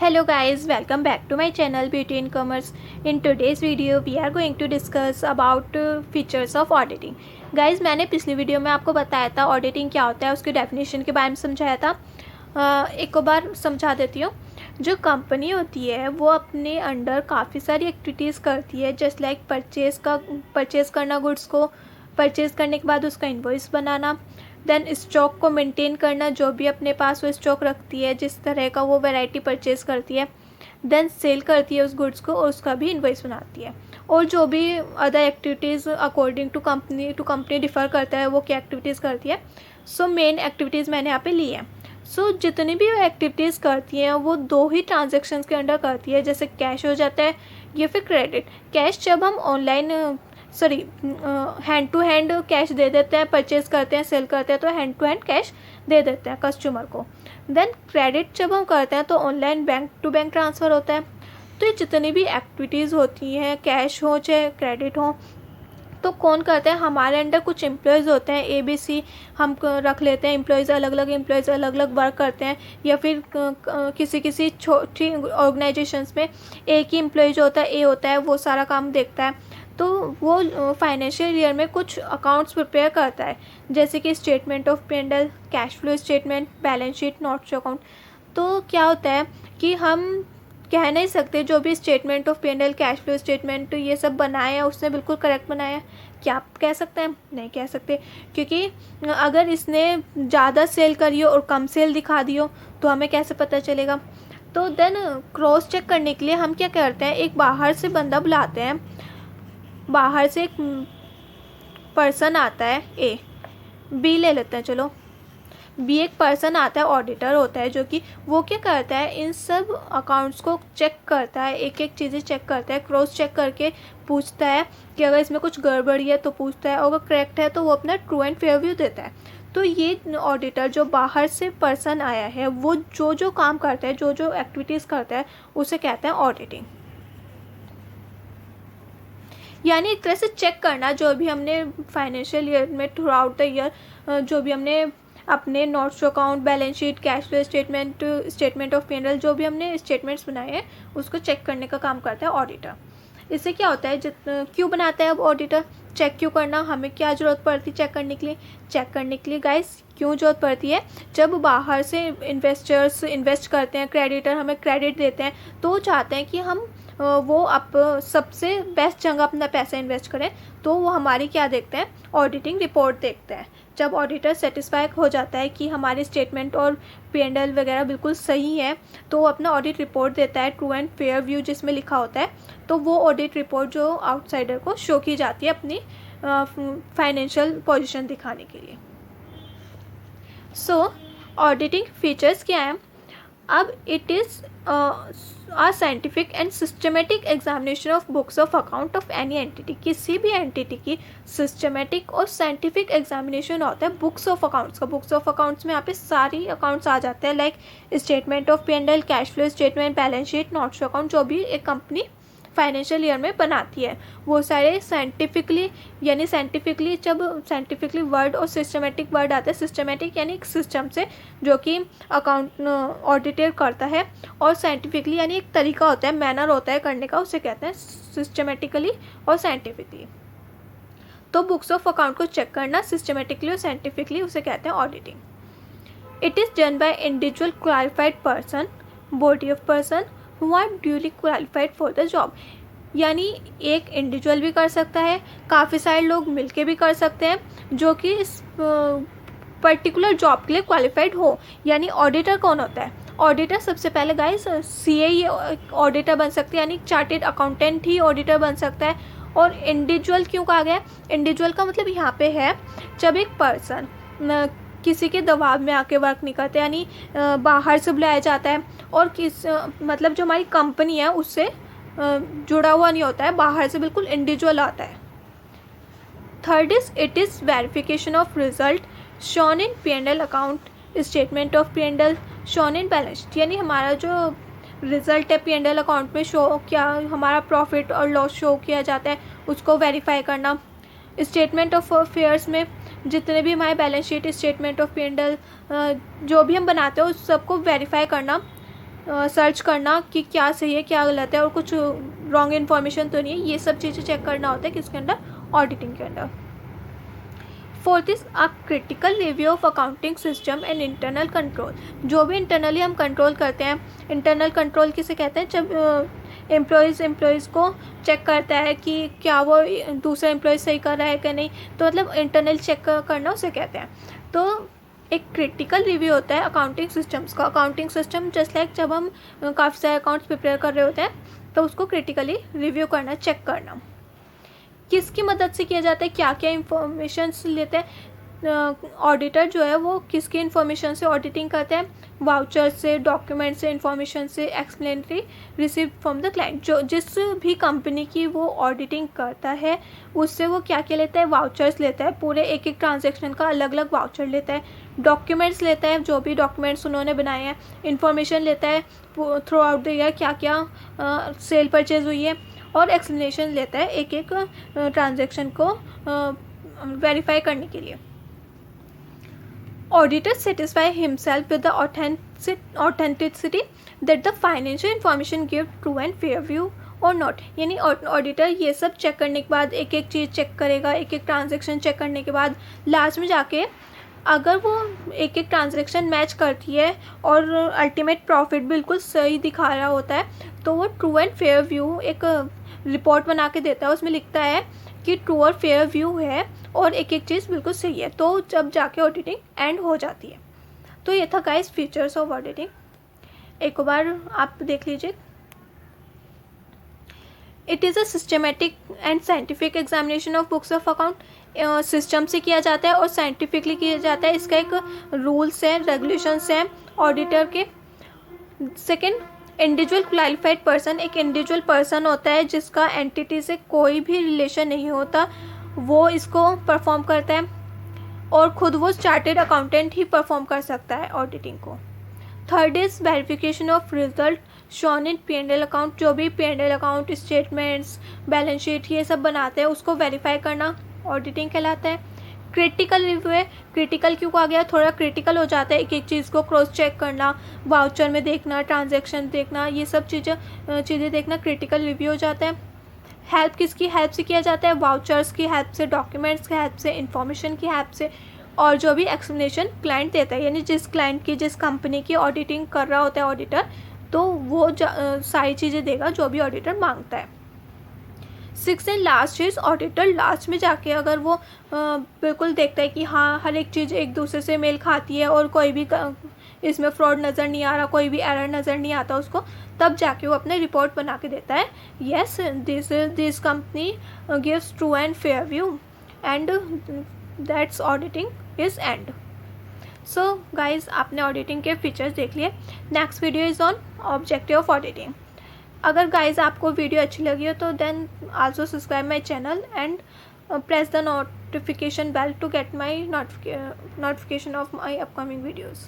Hello guys, welcome back to my channel Beauty in Commerce. In today's video we are going to discuss about features of auditing. Guys, मैंने पिछली video में आपको बताया था auditing क्या होता है, उसकी डेफिनेशन के बारे में समझाया था। एक बार समझा देती हूँ। जो कंपनी होती है वो अपने अंडर काफ़ी सारी एक्टिविटीज़ करती है, जस्ट लाइक परचेज़ करना, गुड्स को परचेज़ करने के बाद उसका इन्वॉइस बनाना, देन स्टॉक को मेंटेन करना, जो भी अपने पास वो स्टॉक रखती है, जिस तरह का वो वैरायटी परचेज़ करती है, देन सेल करती है उस गुड्स को और उसका भी इन्वॉइस बनाती है। और जो भी other activities according to company differ करता है वो क्या एक्टिविटीज़ करती है। सो मेन एक्टिविटीज़ मैंने यहाँ पे ली है। सो जितनी भी एक्टिविटीज़ करती हैं वो दो ही ट्रांजेक्शन्स के अंडर करती है, जैसे कैश हो जाता है या फिर क्रेडिट। कैश जब हम online hand to hand cash दे देते हैं, परचेज़ करते हैं, सेल करते हैं, तो हैंड टू हैंड कैश दे देते हैं कस्टमर को। देन क्रेडिट जब हम करते हैं तो online bank to bank transfer होता है। तो ये जितनी भी एक्टिविटीज़ होती हैं, कैश हो चाहे क्रेडिट हो, तो कौन करते हैं? हमारे अंडर कुछ एम्प्लॉयज़ होते हैं, ABC हम रख लेते हैं। एम्प्लॉयज़ अलग अलग वर्क करते हैं, या फिर किसी छोटी ऑर्गेनाइजेशंस में एक ही एम्प्लॉय जो होता है, A होता है, वो सारा काम देखता है। तो वो फाइनेंशियल ईयर में कुछ अकाउंट्स प्रिपेयर करता है, जैसे कि statement of P&L, cash flow statement, balance sheet, notes account. तो क्या होता है कि हम कह नहीं सकते जो भी statement of P&L, cash flow statement ये सब बनाया है उसने बिल्कुल करेक्ट बनाया है। क्या आप कह सकते हैं? नहीं कह सकते, क्योंकि अगर इसने ज़्यादा सेल करी हो और कम सेल दिखा दी हो तो हमें कैसे पता चलेगा? तो देन क्रॉस चेक करने के लिए हम क्या करते हैं, एक बाहर से बंदा बुलाते हैं। बाहर से एक पर्सन आता है, B ले लेते हैं, चलो B एक पर्सन आता है, ऑडिटर होता है, जो कि वो क्या करता है, इन सब अकाउंट्स को चेक करता है, एक एक चीज़ें चेक करता है, क्रॉस चेक करके पूछता है कि अगर इसमें कुछ गड़बड़ी है तो पूछता है, और अगर करेक्ट है तो वो अपना ट्रू एंड फेयर व्यू देता है। तो ये ऑडिटर जो बाहर से पर्सन आया है वो जो काम करता है, जो एक्टिविटीज़ करता है, उसे कहते हैं ऑडिटिंग। यानी एक तरह से चेक करना, जो भी हमने फाइनेंशियल ईयर में थ्रू आउट द ईयर जो भी हमने अपने notes account, balance sheet, cash flow statement, statement of P&L, जो भी हमने स्टेटमेंट्स बनाए हैं उसको चेक करने का काम करता है ऑडिटर। इससे क्या होता है, क्यों बनाता है अब ऑडिटर? चेक क्यों करना? हमें क्या ज़रूरत पड़ती है चेक करने के लिए? चेक करने के लिए गाइस क्यों ज़रूरत पड़ती है? जब बाहर से इन्वेस्टर्स इन्वेस्ट करते हैं, क्रेडिटर हमें क्रेडिट देते हैं, तो वो चाहते हैं कि हम वो आप सबसे बेस्ट जगह अपना पैसा इन्वेस्ट करें। तो वो हमारी क्या देखते हैं? ऑडिटिंग रिपोर्ट देखते हैं। जब ऑडिटर सेटिस्फाई हो जाता है कि हमारे स्टेटमेंट और P&L वगैरह बिल्कुल सही है, तो वो अपना ऑडिट रिपोर्ट देता है, ट्रू एंड फेयर व्यू जिसमें लिखा होता है। तो वो ऑडिट रिपोर्ट जो आउटसाइडर को शो की जाती है अपनी फाइनेंशियल पोजीशन दिखाने के लिए। सो ऑडिटिंग फीचर्स क्या हैं? अब it is a scientific and systematic examination of books of account of any entity। किसी भी एंटिटी की सिस्टमेटिक और साइंटिफिक एग्जामिनेशन होता है बुक्स ऑफ अकाउंट्स का। बुक्स ऑफ अकाउंट्स में यहाँ पे सारी अकाउंट्स आ जाते हैं, like statement of P&L, cash flow statement, balance sheet, notes account, जो भी एक कंपनी फाइनेंशियल ईयर में बनाती है, वो सारे साइंटिफिकली, यानी जब साइंटिफिकली वर्ड और सिस्टमेटिक वर्ड आता है, सिस्टमेटिक यानी एक सिस्टम से जो कि अकाउंट ऑडिटर करता है, और साइंटिफिकली यानी एक तरीका होता है, मैनर होता है करने का, उसे कहते हैं सिस्टमेटिकली और साइंटिफिकली। तो बुक्स ऑफ अकाउंट को चेक करना सिस्टमेटिकली और साइंटिफिकली, उसे कहते हैं auditing. It is done by individual qualified person, body of person who are duly qualified for the job। यानी एक इंडिविजुअल भी कर सकता है, काफ़ी सारे लोग मिलके भी कर सकते हैं जो कि इस पर्टिकुलर जॉब के लिए क्वालिफाइड हो। यानी ऑडिटर कौन होता है? ऑडिटर सबसे पहले गाइस CA ऑडिटर बन सकते हैं, यानी चार्टेड अकाउंटेंट ही ऑडिटर बन सकता है। और इंडिविजुअल क्यों कहा गया? इंडिविजुअल का मतलब यहाँ पे है जब एक पर्सन किसी के दबाव में आके वर्क नहीं करते, यानी बाहर से बुलाया जाता है और मतलब जो हमारी कंपनी है उससे जुड़ा हुआ नहीं होता है, बाहर से बिल्कुल इंडिविजुअल आता है। Third is it is verification of result shown in P&L account, statement of P&L shown in balance sheet. यानी हमारा जो रिजल्ट है P&L अकाउंट में शो, क्या हमारा प्रॉफिट और लॉस शो किया जाता है, उसको वेरीफाई करना। स्टेटमेंट ऑफ अफेयर्स में जितने भी हमारे balance sheet, statement of P&L जो भी हम बनाते हैं उस सबको वेरीफाई करना। सर्च करना कि क्या सही है क्या गलत है और कुछ रॉन्ग इन्फॉर्मेशन तो नहीं है, ये सब चीज़ें चेक करना होता है किसके अंदर, ऑडिटिंग के अंदर। Fourth is a critical review of accounting system and internal control. जो भी इंटरनली हम कंट्रोल करते हैं, इंटरनल कंट्रोल किसे कहते हैं, जब एम्प्लॉयज़ को चेक करता है कि क्या वो दूसरा एम्प्लॉय सही कर रहा है कि नहीं, तो मतलब इंटरनल चेक करना उसे कहते हैं। तो एक क्रिटिकल रिव्यू होता है अकाउंटिंग सिस्टम्स का। अकाउंटिंग सिस्टम जस्ट लाइक जब हम काफ़ी सारे अकाउंट्स प्रिपेयर कर रहे होते हैं तो उसको क्रिटिकली रिव्यू करना, चेक करना। किसकी मदद से किया जाता है, क्या क्या इंफॉर्मेशंस लेते हैं ऑडिटर जो है वो, किसकी इन्फॉर्मेशन से ऑडिटिंग करते हैं, वाउचर से, डॉक्यूमेंट से, इन्फॉर्मेशन से, explanatory receive from the client. जो जिस भी कंपनी की वो ऑडिटिंग करता है उससे वो क्या क्या लेता है, वाउचर्स लेता है, पूरे एक एक ट्रांजैक्शन का अलग अलग वाउचर लेता है, डॉक्यूमेंट्स लेता है, जो भी डॉक्यूमेंट्स उन्होंने बनाए हैं, इन्फॉर्मेशन लेता है थ्रू आउट द ईयर क्या क्या सेल परचेज हुई है, और एक्सप्लेनेशन लेता है एक एक ट्रांजैक्शन को वेरीफाई करने के लिए। Auditor satisfy himself with the authenticity that the financial information give true and fair view or not। यानी ऑडिटर ये सब चेक करने के बाद, एक एक चीज़ चेक करेगा, एक एक ट्रांजैक्शन चेक करने के बाद लास्ट में जाके अगर वो एक एक ट्रांजैक्शन मैच करती है और अल्टीमेट प्रॉफिट बिल्कुल सही दिखा रहा होता है तो वो ट्रू एंड फेयर व्यू एक रिपोर्ट बना के देता है। उसमें लिखता है कि ट्रू और फेयर व्यू है और एक एक चीज़ बिल्कुल सही है, तो जब जाके ऑडिटिंग एंड हो जाती है। तो ये था गाइस फीचर्स ऑफ ऑडिटिंग, एक बार आप देख लीजिए। It is a systematic and scientific examination of books of account. System से किया जाता है और साइंटिफिकली किया जाता है, इसका एक रूल्स है, रेगुलेशंस हैं ऑडिटर के। सेकेंड, इंडिविजुअल क्वालिफाइड पर्सन, एक इंडिविजुअल पर्सन होता है जिसका एंटिटी से कोई भी रिलेशन नहीं होता, वो इसको परफॉर्म करता है और ख़ुद वो चार्टेड अकाउंटेंट ही परफॉर्म कर सकता है ऑडिटिंग को। Third is verification of result shown in P&L account. जो भी P&L account, statements, balance sheet ये सब बनाते हैं उसको वेरीफाई करना ऑडिटिंग कहलाता है। क्रिटिकल रिव्यू है, क्रिटिकल क्यों आ गया, थोड़ा क्रिटिकल हो जाता है, एक एक चीज़ को क्रॉस चेक करना, वाउचर में देखना, ट्रांजैक्शन देखना, ये सब चीज़ें देखना क्रिटिकल रिव्यू हो जाता है। हेल्प किसकी हेल्प से किया जाता है, वाउचर्स की हेल्प से, डॉक्यूमेंट्स की हेल्प से, इन्फॉर्मेशन की हेल्प से, और जो भी एक्सप्लेनेशन क्लाइंट देता है, यानी जिस क्लाइंट की, जिस कंपनी की ऑडिटिंग कर रहा होता है ऑडिटर, तो वो सारी चीज़ें देगा जो भी ऑडिटर मांगता है। Six and last is auditor last में जाके अगर वो बिल्कुल देखता है कि हाँ हर एक चीज़ एक दूसरे से मेल खाती है और कोई भी इसमें फ्रॉड नज़र नहीं आ रहा, कोई भी एरर नज़र नहीं आता उसको, तब जाके वो अपने रिपोर्ट बना के देता है, yes this company gives true and fair view and that's auditing is end. So guys आपने ऑडिटिंग के फीचर्स देख लिए। Next video is on objective of auditing. अगर गाइज आपको वीडियो अच्छी लगी हो तो then also subscribe my channel and press the notification bell to get my notification of my upcoming videos.